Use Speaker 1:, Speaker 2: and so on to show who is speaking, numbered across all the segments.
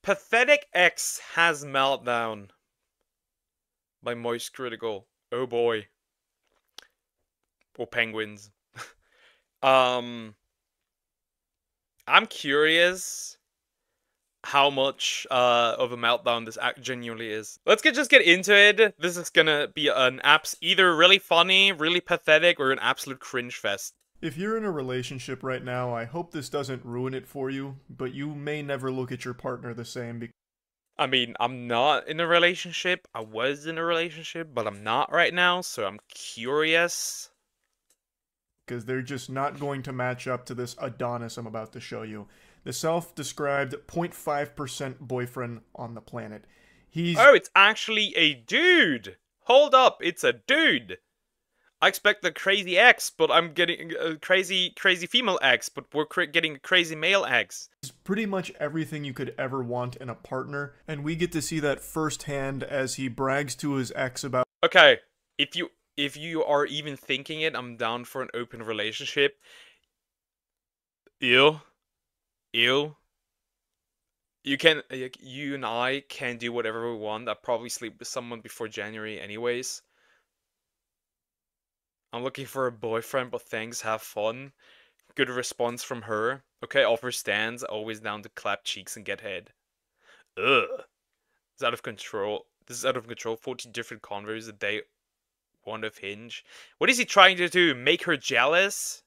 Speaker 1: Pathetic X has Meltdown by Moist Critical. Oh boy. Or Penguins. I'm curious how much of a meltdown this act genuinely is. Let's just get into it. This is gonna be an either really funny, really pathetic, or an absolute cringe fest.
Speaker 2: If you're in a relationship right now, I hope this doesn't ruin it for you, but you may never look at your partner the same.
Speaker 1: I mean, I'm not in a relationship. I was in a relationship, but I'm not right now, so I'm curious.
Speaker 2: Because they're just not going to match up to this Adonis I'm about to show you. The self-described 0.5% boyfriend on the planet.
Speaker 1: Oh, it's actually a dude! Hold up, it's a dude! I expect a crazy X, but I'm getting a crazy female X, but we're getting a crazy male X.
Speaker 2: It's pretty much everything you could ever want in a partner, and we get to see that firsthand as he brags to his ex about—
Speaker 1: Okay, if you are even thinking it, I'm down for an open relationship. Ew. You and I can do whatever we want. I'll probably sleep with someone before January anyways. I'm looking for a boyfriend, but thanks, have fun. Good response from her. Okay, offer stands, always down to clap cheeks and get head. Ugh. It's out of control. This is out of control. 14 different convos a day. One of Hinge. What is he trying to do? Make her jealous?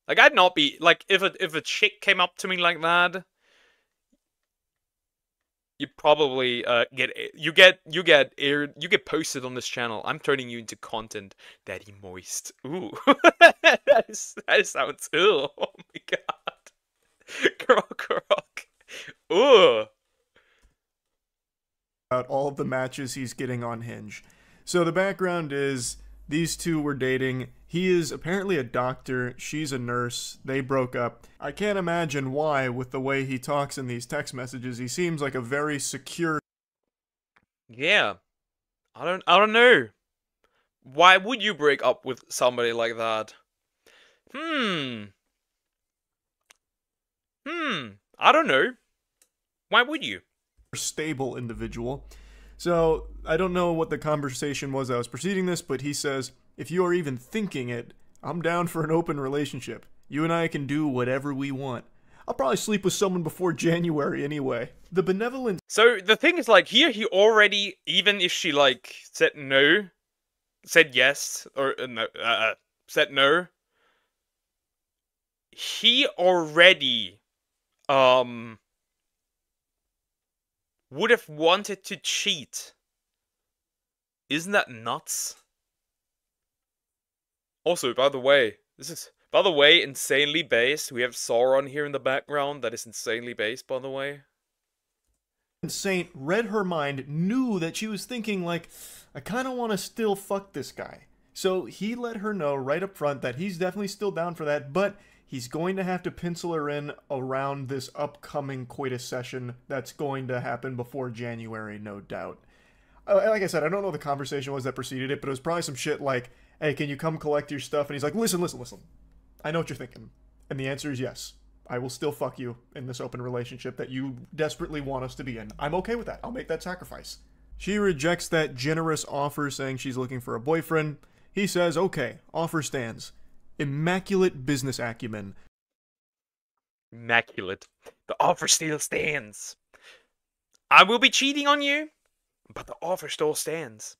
Speaker 1: Like, I'd not be like, if a chick came up to me like that, you probably get posted on this channel. I'm turning you into content, Daddy Moist. Ooh, that sounds ill. Oh my god, croc. Ooh.
Speaker 2: about all of the matches he's getting on Hinge. So the background is these two were dating. He is apparently a doctor, she's a nurse, they broke up. I can't imagine why with the way he talks in these text messages. He seems like a very secure—
Speaker 1: Yeah. I don't know. Why would you break up with somebody like that? I don't know. Why would you?
Speaker 2: Stable individual. So I don't know what the conversation was that was preceding this, but he says, if you are even thinking it, I'm down for an open relationship. You and I can do whatever we want. I'll probably sleep with someone before January anyway. The benevolent—
Speaker 1: So the thing is, like, here he already, even if she like said no, said yes, or no, said no, he already would have wanted to cheat. Isn't that nuts? Also, by the way, insanely based. We have Sauron here in the background. That is insanely based, by the way.
Speaker 2: Saint read her mind, knew that she was thinking, like, I kind of want to still fuck this guy. So he let her know right up front that he's definitely still down for that, but he's going to have to pencil her in around this upcoming coitus session that's going to happen before January, no doubt. Like I said, I don't know what the conversation was that preceded it, but it was probably some shit like, hey, can you come collect your stuff? And he's like, listen. I know what you're thinking. And the answer is yes. I will still fuck you in this open relationship that you desperately want us to be in. I'm okay with that. I'll make that sacrifice. She rejects that generous offer, saying she's looking for a boyfriend. He says, okay, offer stands. Immaculate business acumen.
Speaker 1: Immaculate. The offer still stands. I will be cheating on you, but the offer still stands.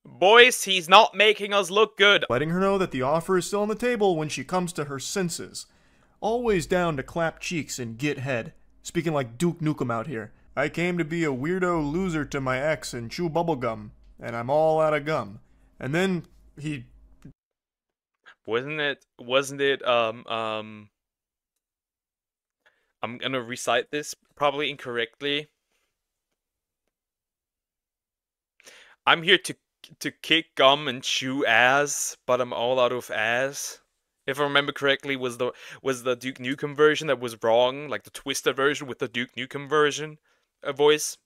Speaker 1: Boys, he's not making us look good.
Speaker 2: Letting her know that the offer is still on the table when she comes to her senses. Always down to clap cheeks and get head. Speaking like Duke Nukem out here. I came to be a weirdo loser to my ex and chew bubblegum. And I'm all out of gum. And then he...
Speaker 1: Wasn't it, I'm gonna recite this probably incorrectly. I'm here to kick gum and chew ass, but I'm all out of ass. If I remember correctly, was the Duke Nukem version that was wrong, like the twisted version with the Duke Nukem version voice.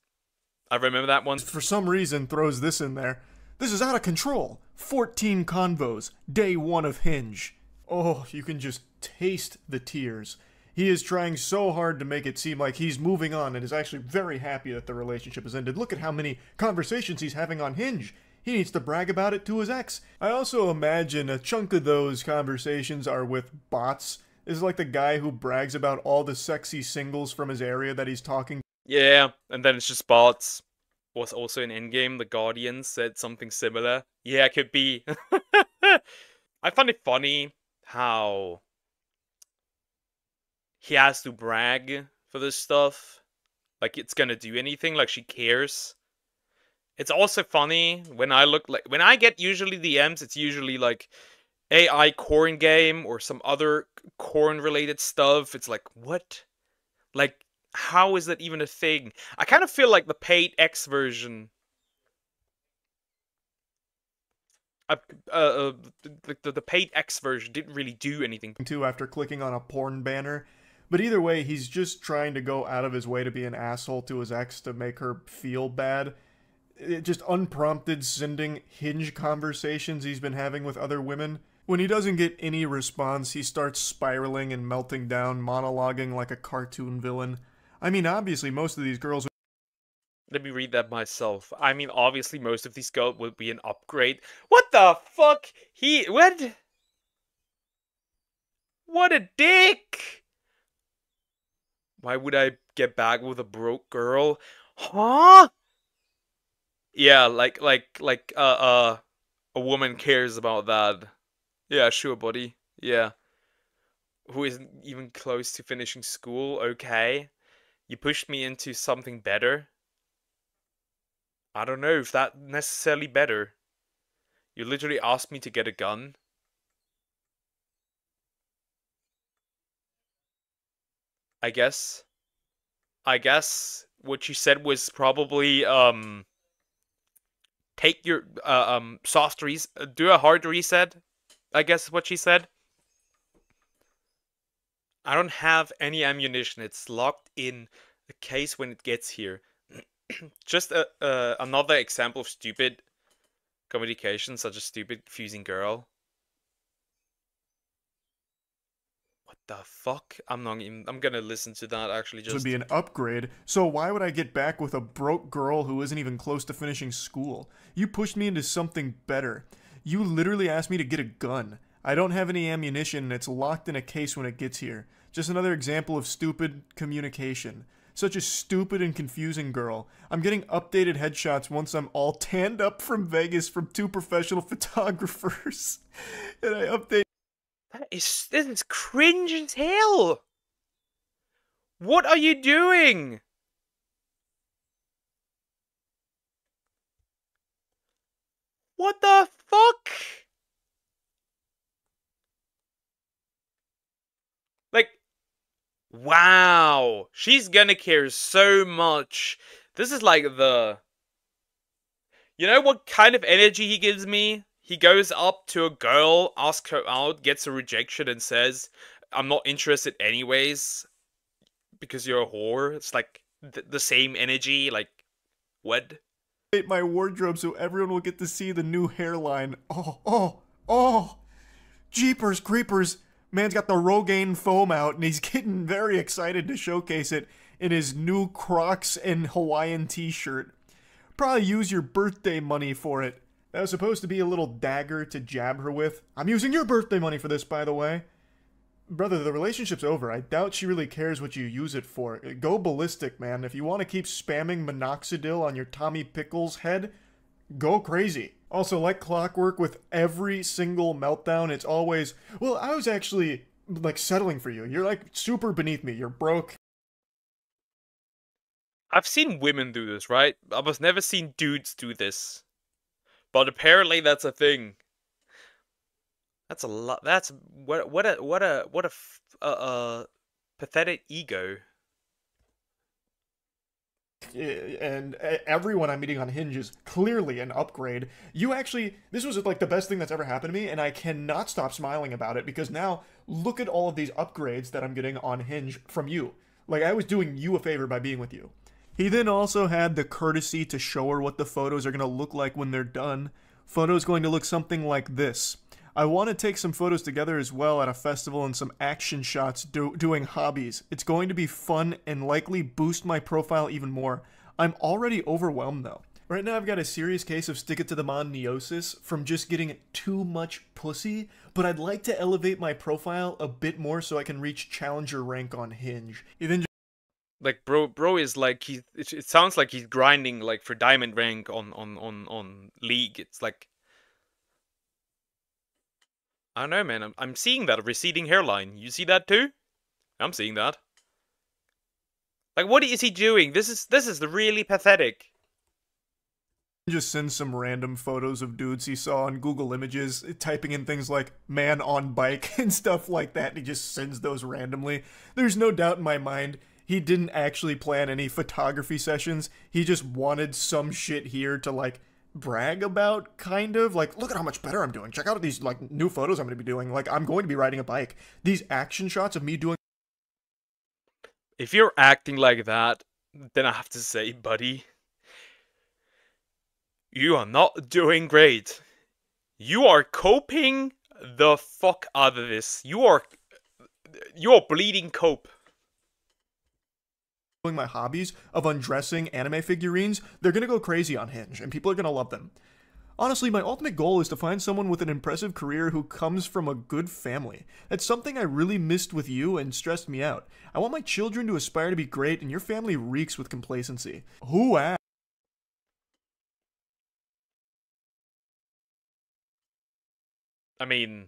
Speaker 1: I remember that one.
Speaker 2: For some reason throws this in there. This is out of control. 14 convos. Day 1 of Hinge. Oh, you can just taste the tears. He is trying so hard to make it seem like he's moving on and is actually very happy that the relationship has ended. Look at how many conversations he's having on Hinge. He needs to brag about it to his ex. I also imagine a chunk of those conversations are with bots. This is like the guy who brags about all the sexy singles from his area that he's talking.
Speaker 1: Yeah, and then it's just bots. Was also in Endgame, the Guardians said something similar. Yeah, it could be. I find it funny how he has to brag for this stuff. Like it's gonna do anything, like she cares. It's also funny when when I get usually DMs, it's usually like AI corn game or some other corn related stuff. It's like, what? Like, how is that even a thing? I kind of feel like the paid X version. The paid X version didn't really do anything.
Speaker 2: To after clicking on a porn banner. But either way, he's just trying to go out of his way to be an asshole to his ex to make her feel bad. It just unprompted sending Hinge conversations he's been having with other women. When he doesn't get any response, he starts spiraling and melting down, monologuing like a cartoon villain. I mean, obviously, most of these girls...
Speaker 1: Let me read that myself. I mean, obviously, most of these girls would be an upgrade. What the fuck? What? What a dick! Why would I get back with a broke girl? Huh? Yeah, a woman cares about that. Yeah, sure, buddy. Yeah. Who isn't even close to finishing school? Okay. You pushed me into something better. I don't know if that's necessarily better. You literally asked me to get a gun. I guess what you said was probably take your do a hard reset. I guess is what she said. I don't have any ammunition. It's locked in the case when it gets here. Just another example of stupid communication, such a stupid, confusing girl. What the fuck? I'm gonna listen to that actually. Just
Speaker 2: would be an upgrade, so why would I get back with a broke girl who isn't even close to finishing school? You pushed me into something better. You literally asked me to get a gun. I don't have any ammunition and it's locked in a case when it gets here. Just another example of stupid communication. Such a stupid and confusing girl. I'm getting updated headshots once I'm all tanned up from Vegas from 2 professional photographers. And I update...
Speaker 1: This is cringe as hell. What are you doing? What the fuck? Like, wow. She's gonna care so much. This is like the... You know what kind of energy he gives me? He goes up to a girl, asks her out, gets a rejection, and says, I'm not interested anyways, because you're a whore. It's like the same energy, like, what?
Speaker 2: My wardrobe so everyone will get to see the new hairline. Oh, jeepers creepers. Man's got the Rogaine foam out, and he's getting very excited to showcase it in his new Crocs and Hawaiian t-shirt. Probably use your birthday money for it. That was supposed to be a little dagger to jab her with. I'm using your birthday money for this, by the way. Brother, the relationship's over. I doubt she really cares what you use it for. Go ballistic, man. If you want to keep spamming minoxidil on your Tommy Pickles head, go crazy. Also, like clockwork with every single meltdown, it's always, well, I was actually, like, settling for you. You're, like, super beneath me. You're broke.
Speaker 1: I've seen women do this, right? I've never seen dudes do this. But apparently that's a thing. That's a lot. That's what a pathetic ego.
Speaker 2: And everyone I'm meeting on Hinge is clearly an upgrade. You actually, this was like the best thing that's ever happened to me, and I cannot stop smiling about it because now look at all of these upgrades that I'm getting on Hinge from you. Like, I was doing you a favor by being with you. He then also had the courtesy to show her what the photos are going to look like when they're done. Photos going to look something like this. I want to take some photos together as well at a festival and some action shots doing hobbies. It's going to be fun and likely boost my profile even more. I'm already overwhelmed though. Right now I've got a serious case of stick it to the man neosis from just getting too much pussy, but I'd like to elevate my profile a bit more so I can reach challenger rank on Hinge. Then
Speaker 1: like bro is like it sounds like he's grinding like for diamond rank on League. It's like, I don't know, man. I'm seeing that receding hairline. You see that too? I'm seeing that. Like, what is he doing? This is really pathetic.
Speaker 2: Just send some random photos of dudes he saw on Google Images, typing in things like man on bike and stuff like that, and he just sends those randomly. There's no doubt in my mind he didn't actually plan any photography sessions. He just wanted some shit here to like brag about, kind of. Like, look at how much better I'm doing. Check out these like new photos I'm going to be doing. Like, I'm going to be riding a bike. These action shots of me doing.
Speaker 1: If you're acting like that, then I have to say, buddy, you are not doing great. You are coping the fuck out of this. You are bleeding cope.
Speaker 2: My hobbies of undressing anime figurines, they're gonna go crazy on Hinge, and people are gonna love them. Honestly, my ultimate goal is to find someone with an impressive career who comes from a good family. That's something I really missed with you and stressed me out. I want my children to aspire to be great, and your family reeks with complacency. Who asked?
Speaker 1: I mean,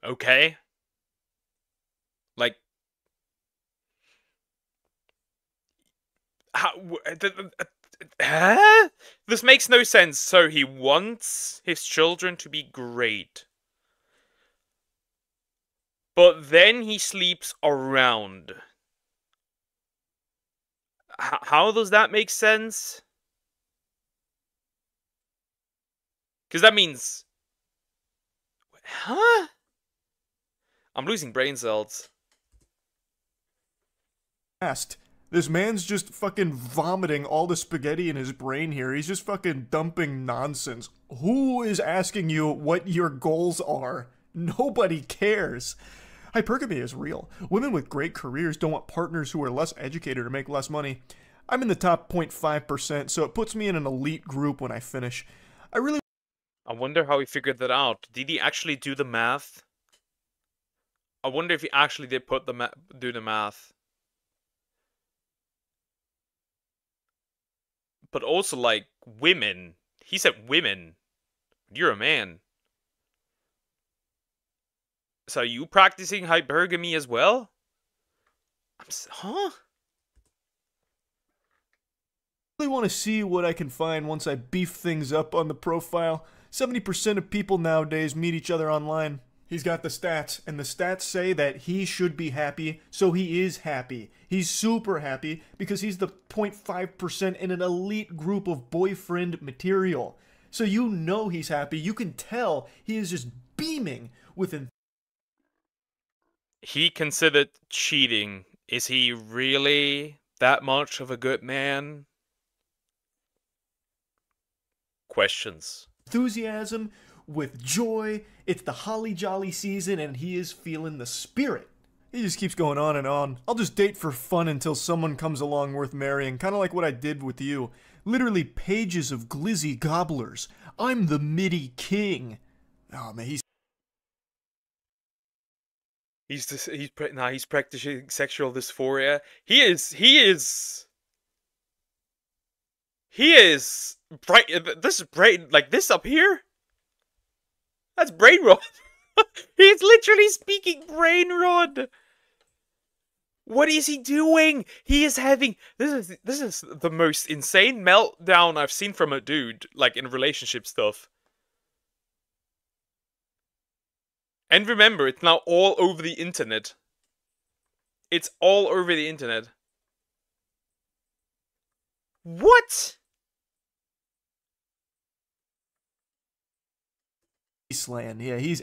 Speaker 1: okay. Like, how? Huh? This makes no sense. So he wants his children to be great, but then he sleeps around. How does that make sense? Because that means... Huh? I'm losing brain cells.
Speaker 2: This man's just fucking vomiting all the spaghetti in his brain here. He's just fucking dumping nonsense. Who is asking you what your goals are? Nobody cares. Hypergamy is real. Women with great careers don't want partners who are less educated or make less money. I'm in the top 0.5%, so it puts me in an elite group when I finish.
Speaker 1: I wonder how he figured that out. Did he actually do the math? I wonder if he actually did do the math. But also, like, women. He said women. You're a man. So are you practicing hypergamy as well? Huh?
Speaker 2: I really want to see what I can find once I beef things up on the profile. 70% of people nowadays meet each other online. He's got the stats, and the stats say that he should be happy, so he is happy. He's super happy because he's the 0.5% in an elite group of boyfriend material. So you know he's happy. You can tell he is just beaming with enthusiasm.
Speaker 1: He considered cheating. Is he really that much of a good man? Questions.
Speaker 2: Enthusiasm, with joy. It's the holly jolly season and he is feeling the spirit. He just keeps going on and on. I'll just date for fun until someone comes along worth marrying, kind of like what I did with you. Literally pages of glizzy gobblers. I'm the MIDI king. Oh man,
Speaker 1: he's practicing sexual dysphoria. He is bright. This is brain, like this up here. That's brain rot. He's literally speaking brain rot. What is he doing? He is having this is the most insane meltdown I've seen from a dude, like in relationship stuff. And remember, it's now all over the internet. It's all over the internet. What?
Speaker 2: slaying. Yeah, he's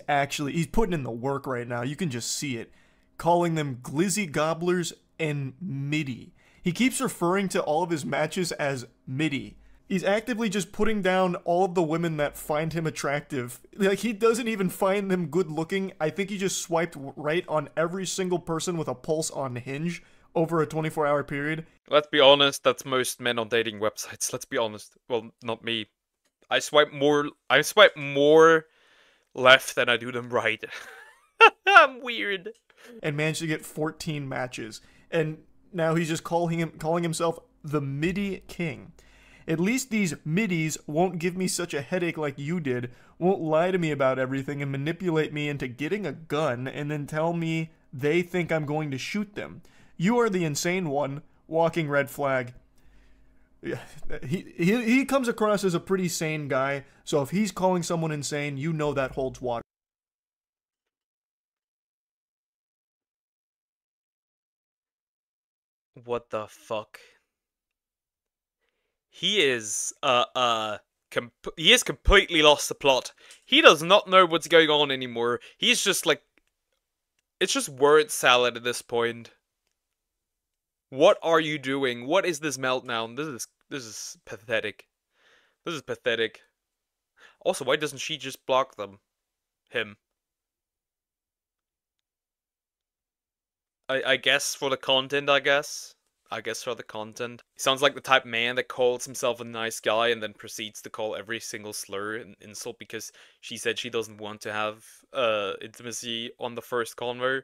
Speaker 2: putting in the work right now. You can just see it. Calling them glizzy gobblers and MIDI. He keeps referring to all of his matches as MIDI. He's actively just putting down all of the women that find him attractive. Like, he doesn't even find them good looking. I think he just swiped right on every single person with a pulse on Hinge over a 24-hour period.
Speaker 1: Let's be honest, that's most men on dating websites. Let's be honest. Well, not me. I swipe more left than I do them right. I'm weird.
Speaker 2: And managed to get 14 matches. And now he's just calling himself the Midi King. At least these middies won't give me such a headache like you did, won't lie to me about everything and manipulate me into getting a gun and then tell me they think I'm going to shoot them. You are the insane one, walking red flag. Yeah, he comes across as a pretty sane guy, so if he's calling someone insane, you know that holds water.
Speaker 1: What the fuck? He is he has completely lost the plot. He does not know what's going on anymore. He's just like, it's just word salad at this point. What are you doing? What is this meltdown? This is pathetic. This is pathetic. Also, why doesn't she just block him? I guess for the content, I guess. I guess for the content. He sounds like the type of man that calls himself a nice guy and then proceeds to call every single slur and insult because she said she doesn't want to have intimacy on the first convo.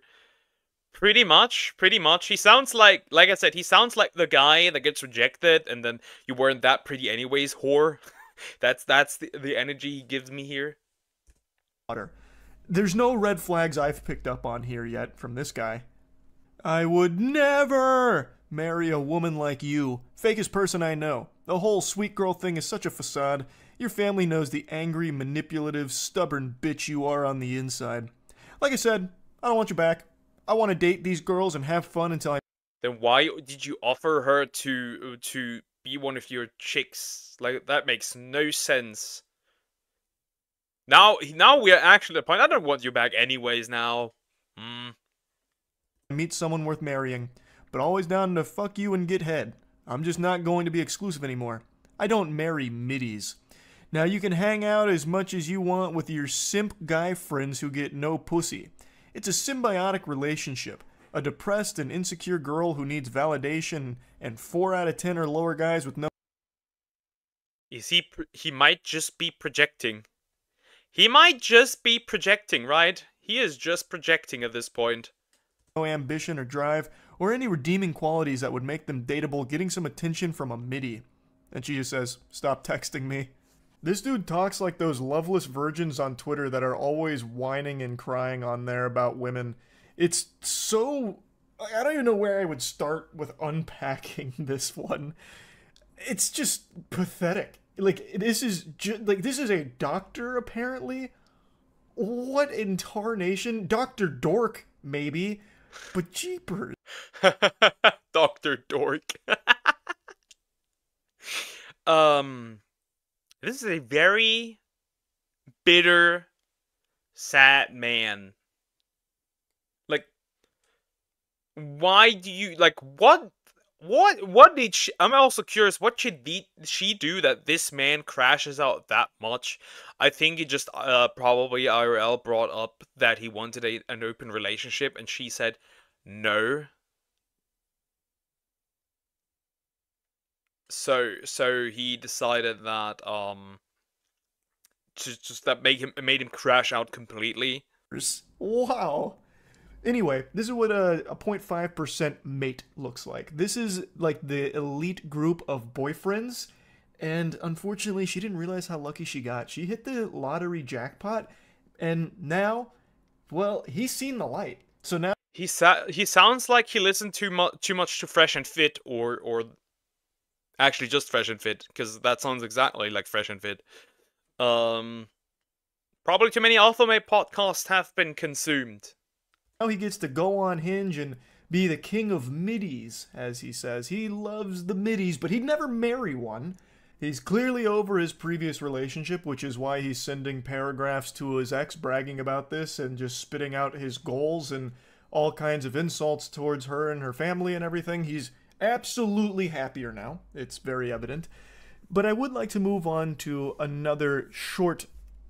Speaker 1: Pretty much. He sounds like I said, he sounds like the guy that gets rejected and then you weren't that pretty anyways, whore. that's the energy he gives me here.
Speaker 2: There's no red flags I've picked up on here yet from this guy. I would never marry a woman like you. Fakest person I know. The whole sweet girl thing is such a facade. Your family knows the angry, manipulative, stubborn bitch you are on the inside. Like I said, I don't want you back. I want to date these girls and have fun until I...
Speaker 1: Then why did you offer her to be one of your chicks? Like, that makes no sense. Now we are actually at the point, I don't want you back anyways now.
Speaker 2: meet someone worth marrying, but always down to fuck you and get head. I'm just not going to be exclusive anymore. I don't marry middies. Now you can hang out as much as you want with your simp guy friends who get no pussy. It's a symbiotic relationship. A depressed and insecure girl who needs validation and 4 out of 10 or lower guys with no...
Speaker 1: He might just be projecting. He might just be projecting, right? He is just projecting at this point.
Speaker 2: No ambition or drive, or any redeeming qualities that would make them dateable, getting some attention from a midi. And she just says, stop texting me. This dude talks like those loveless virgins on Twitter that are always whining and crying on there about women. It's so... I don't even know where I would start with unpacking this one. It's just pathetic. Like, this is this is a doctor, apparently? What in tarnation? Dr. Dork, maybe? But jeepers.
Speaker 1: Dr. Dork. This is a very bitter, sad man. Like, why do you, like, what did she, I'm also curious, what did she do that this man crashes out that much? I think he just, probably IRL brought up that he wanted an open relationship, and she said no. So he decided that, that made him crash out completely.
Speaker 2: Wow. Anyway, this is what a 0.5% mate looks like. This is like the elite group of boyfriends, and unfortunately she didn't realize how lucky she got. She hit the lottery jackpot, and now, well, he's seen the light. So now
Speaker 1: he sounds like he listened too much to Fresh and Fit, or actually just Fresh and Fit, because that sounds exactly like Fresh and Fit. Probably too many alpha male podcasts have been consumed.
Speaker 2: Now he gets to go on Hinge and be the king of middies, as he says. He loves the middies, but he'd never marry one. He's clearly over his previous relationship, which is why he's sending paragraphs to his ex bragging about this and just spitting out his goals and all kinds of insults towards her and her family and everything. He's absolutely happier now. It's very evident. But I would like to move on to another short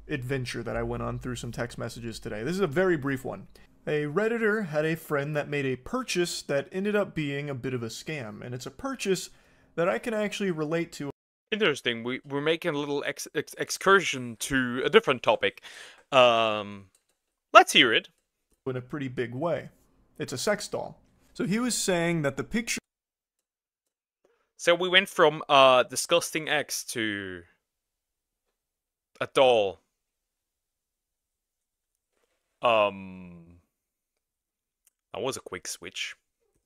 Speaker 2: adventure that I went on through some text messages today. This is a very brief one. A Redditor had a friend that made a purchase that ended up being a bit of a scam, and it's a purchase that I can actually relate to.
Speaker 1: Interesting. We're making a little excursion to a different topic. Let's hear it.
Speaker 2: In a pretty big way. It's a sex doll. So he was saying that the picture...
Speaker 1: So we went from disgusting X to a doll. That was a quick switch.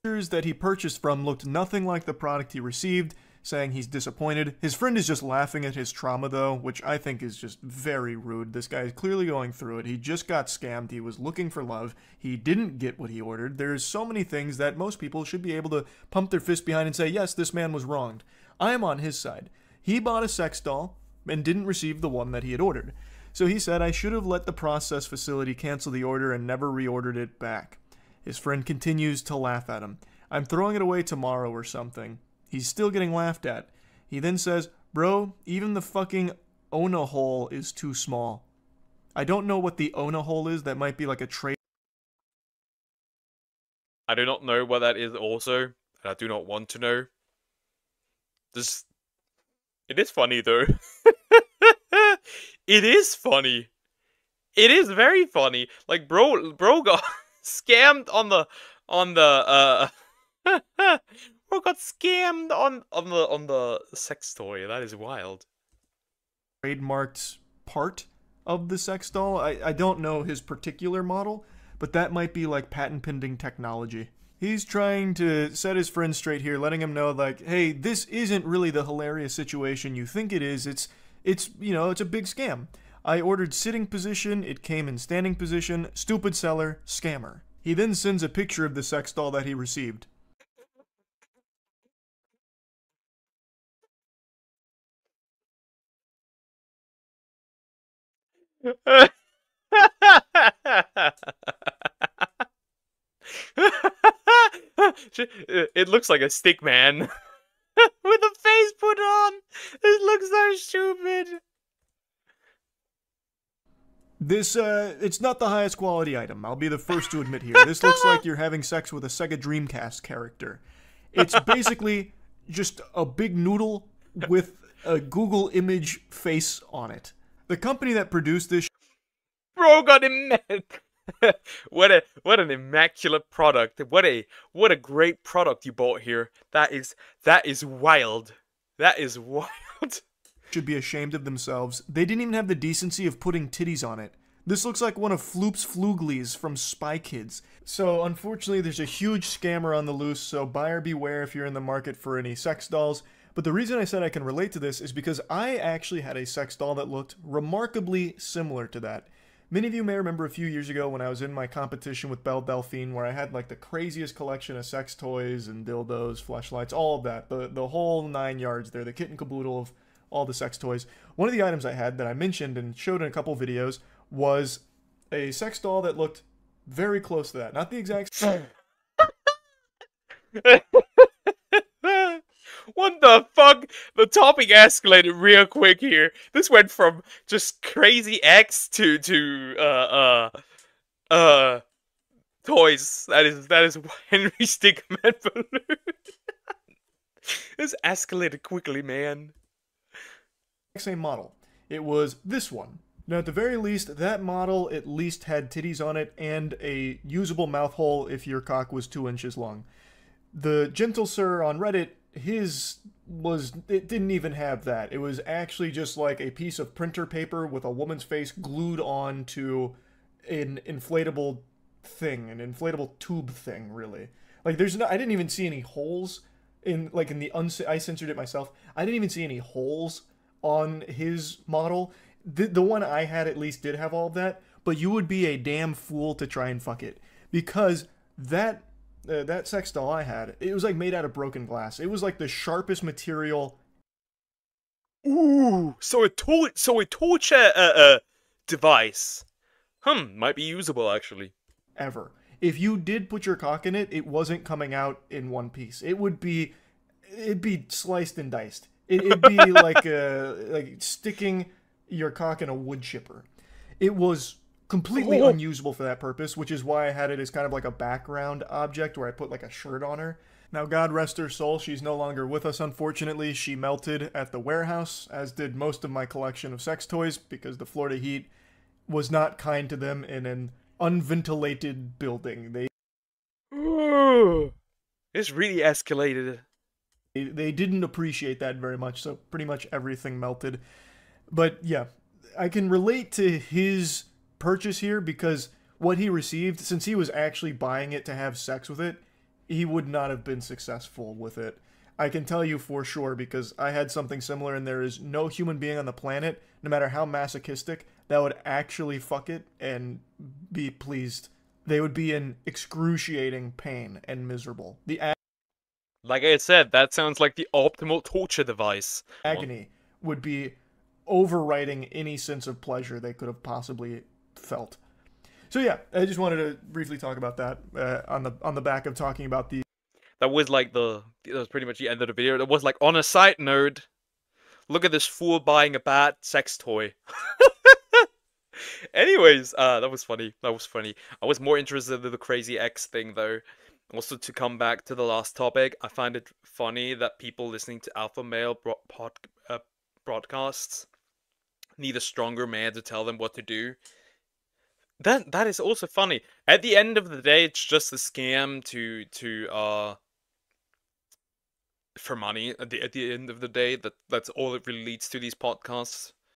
Speaker 2: Pictures that he purchased from looked nothing like the product he received, saying he's disappointed. His friend is just laughing at his trauma, though, which I think is just very rude. This guy is clearly going through it. He just got scammed. He was looking for love. He didn't get what he ordered. There's so many things that most people should be able to pump their fist behind and say, yes, this man was wronged. I am on his side. He bought a sex doll and didn't receive the one that he had ordered. So he said, I should have let the process facility cancel the order and never reordered it back. His friend continues to laugh at him. I'm throwing it away tomorrow or something. He's still getting laughed at. He then says, bro, even the fucking Ona hole is too small. I don't know what the Ona hole is. That might be like a trade.
Speaker 1: I do not know what that is also, and I do not want to know. It is funny though. It is funny. It is very funny. Like bro got scammed on the bro got scammed on the sex toy. That is wild.
Speaker 2: Trademarked part of the sex doll. I don't know his particular model, but that might be like patent pending technology. He's trying to set his friend straight here, letting him know like, hey, this isn't really the hilarious situation you think it is. It's you know, it's a big scam. I ordered sitting position, it came in standing position, stupid seller, scammer. He then sends a picture of the sex doll that he received.
Speaker 1: It looks like a stick man with a face put on. It looks so stupid.
Speaker 2: This, it's not the highest quality item. I'll be the first to admit here. This looks like you're having sex with a Sega Dreamcast character. It's basically just a big noodle with a Google image face on it. The company that produced this...
Speaker 1: Bro got what an immaculate product. What a great product you bought here. That is wild. That is wild.
Speaker 2: Should be ashamed of themselves. They didn't even have the decency of putting titties on it. This looks like one of Floop's Fluglies from Spy Kids. So unfortunately there's a huge scammer on the loose, so buyer beware if you're in the market for any sex dolls. But the reason I said I can relate to this is because I actually had a sex doll that looked remarkably similar to that. Many of you may remember a few years ago when I was in my competition with Belle Delphine, where I had like the craziest collection of sex toys and dildos, fleshlights, all of that. The whole 9 yards there, the kit and caboodle of all the sex toys. One of the items I had that I mentioned and showed in a couple videos was a sex doll that looked very close to that. Not the exact same.
Speaker 1: What the fuck? The topic escalated real quick here. This went from just crazy X to toys. That is Henry Stickman balloon. This escalated quickly, man.
Speaker 2: Same model. It was this one. Now, at the very least, that model at least had titties on it and a usable mouth hole if your cock was 2 inches long. The Gentle Sir on Reddit, it didn't even have that. It was actually just like a piece of printer paper with a woman's face glued on to an inflatable thing, an inflatable tube thing, really. Like, I didn't even see any holes I censored it myself. I didn't even see any holes on his model. The one I had at least did have all of that, but you would be a damn fool to try and fuck it, because that sex doll I had, it was like made out of broken glass. It was like the sharpest material.
Speaker 1: Ooh, so a torture device. Might be usable actually.
Speaker 2: Ever. If you did put your cock in it, it wasn't coming out in one piece. It'd be sliced and diced. It'd be like sticking your cock in a wood chipper. It was completely
Speaker 1: Oh,
Speaker 2: unusable for that purpose, which is why I had it as kind of like a background object where I put like a shirt on her. Now, God rest her soul, she's no longer with us, unfortunately. She melted at the warehouse, as did most of my collection of sex toys, because the Florida heat was not kind to them in an unventilated building.
Speaker 1: it's really escalated.
Speaker 2: They didn't appreciate that very much, so pretty much everything melted. But yeah, I can relate to his purchase here because what he received, since he was actually buying it to have sex with it, he would not have been successful with it. I can tell you for sure because I had something similar, and there is no human being on the planet, no matter how masochistic, that would actually fuck it and be pleased. They would be in excruciating pain and miserable. The
Speaker 1: Like I said, that sounds like the optimal torture device. One.
Speaker 2: agony would be overriding any sense of pleasure they could have possibly felt. So yeah, I just wanted to briefly talk about that on the back of talking about the
Speaker 1: That was like that was pretty much the end of the video. That was like, on a side note, look at this fool buying a bad sex toy. Anyways, that was funny. That was funny. I was more interested in the crazy X thing though. Also, to come back to the last topic, I find it funny that people listening to alpha male broadcasts need a stronger man to tell them what to do. That is also funny. At the end of the day, it's just a scam to for money. At the end of the day, that's all it really leads to, these podcasts.